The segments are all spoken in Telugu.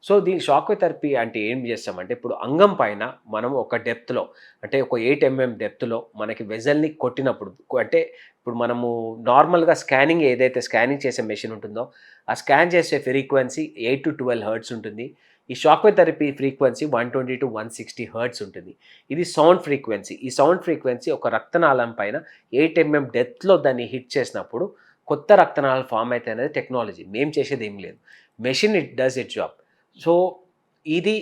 సో దీని షాక్ వేవ్ థెరపీ అంటే ఏం చేస్తామంటే, ఇప్పుడు అంగం పైన మనం ఒక డెప్త్‌లో అంటే ఒక 8 డెప్త్‌లో మనకి వెసెల్‌ని కొట్టినప్పుడు అంటే ఇప్పుడు మనము నార్మల్‌గా స్కానింగ్ చేసే మెషిన్ ఉంటుందో, ఆ స్కాన్ చేసే ఫ్రీక్వెన్సీ 8-12 హెర్ట్జ్ ఉంటుంది. ఈ shock wave therapy frequency 120-160 hertz ఉంటుంది. ఇది సౌండ్ ఫ్రీక్వెన్సీ. ఈ సౌండ్ ఫ్రీక్వెన్సీ ఒక రక్తనాళం పైన 8 డెప్త్‌లో దాన్ని హిట్ చేసినప్పుడు కొత్త రక్తనాళాలు ఫార్మ్ అయితాయనేది టెక్నాలజీ. మేము చేసేదేం లేదు. Machine does it's job. So, ఇది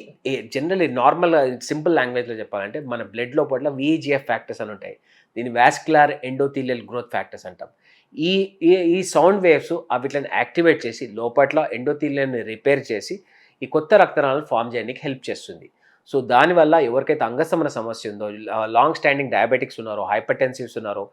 జనరల్లీ నార్మల్ సింపుల్ లాంగ్వేజ్‌లో చెప్పాలంటే మన బ్లడ్ లోపల వీఈజీఎఫ్ ఫ్యాక్టర్స్ అని ఉంటాయి. దీన్ని వాస్కులర్ ఎండోథీలియల్ గ్రోత్ ఫ్యాక్టర్స్ అంటాం. ఈ ఈ ఈ సౌండ్ వేవ్స్ వీటిని యాక్టివేట్ చేసి లోపట్ల ఎండోథీలియల్‌ని రిపేర్ చేసి ఈ కొత్త రక్తనాళాలను ఫార్మ్ చేయడానికి హెల్ప్ చేస్తుంది. సో, దానివల్ల ఎవరికైతే అంగస్తంభన సమస్య ఉందో, లాంగ్ స్టాండింగ్ డయాబెటిక్స్ ఉన్నారో, హైపర్‌టెన్సివ్స్ ఉన్నారో,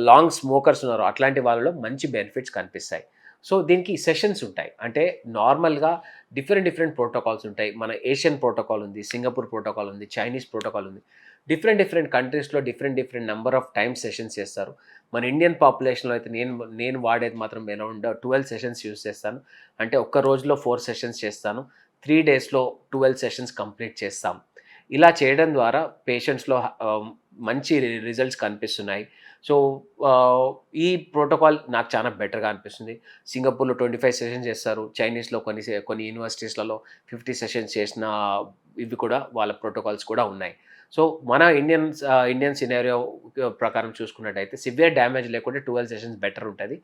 లాంగ్ స్మోకర్స్ ఉన్నారో అట్లాంటి వాళ్ళలో మంచి బెనిఫిట్స్ కనిపిస్తాయి. సో, దీనికి సెషన్స్ ఉంటాయి. అంటే నార్మల్‌గా డిఫరెంట్ ప్రోటోకాల్స్ ఉంటాయి. మన ఏషియన్ ప్రోటోకాల్ ఉంది, సింగపూర్ ప్రోటోకాల్ ఉంది, చైనీస్ ప్రోటోకాల్ ఉంది. డిఫరెంట్ కంట్రీస్‌లో different number of times sessions చేస్తారు. మన ఇండియన్ పాపులేషన్‌లో అయితే నేను నేను వాడేది మాత్రం అరౌండ్ 12 సెషన్స్ యూజ్ చేస్తాను. అంటే ఒక్క రోజులో 4 సెషన్స్ చేస్తాను. 3 డేస్‌లో 12 సెషన్స్ కంప్లీట్ చేస్తాం. ఇలా చేయడం ద్వారా పేషెంట్స్‌లో మంచి రిజల్ట్స్ కనిపిస్తున్నాయి. సో, ఆహ్, ఈ ప్రోటోకాల్ నాకు చాలా బెటర్‌గా అనిపిస్తుంది. సింగపూర్‌లో 25 సెషన్స్ చేస్తారు. చైనీస్‌లో కొన్ని యూనివర్సిటీస్‌లలో 50 సెషన్స్ చేసిన ఇవి కూడా వాళ్ళ ప్రోటోకాల్స్ కూడా ఉన్నాయి. సో, మన ఇండియన్ సినారియో ప్రకారం చూసుకున్నట్టయితే సివియర్ డ్యామేజ్ లేకుండా 12 సెషన్స్ బెటర్ ఉంటది.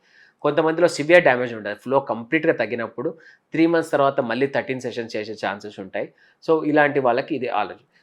కొంతమందిలో సివియర్ డ్యామేజ్ ఉంటది. ఫ్లో కంప్లీట్‌గా తగ్గినప్పుడు 3 మంత్స్ తర్వాత మళ్ళీ 13 సెషన్స్ చేసే ఛాన్సెస్ ఉంటాయి. సో, ఇలాంటి వాళ్ళకి ఇది ఆలోచన.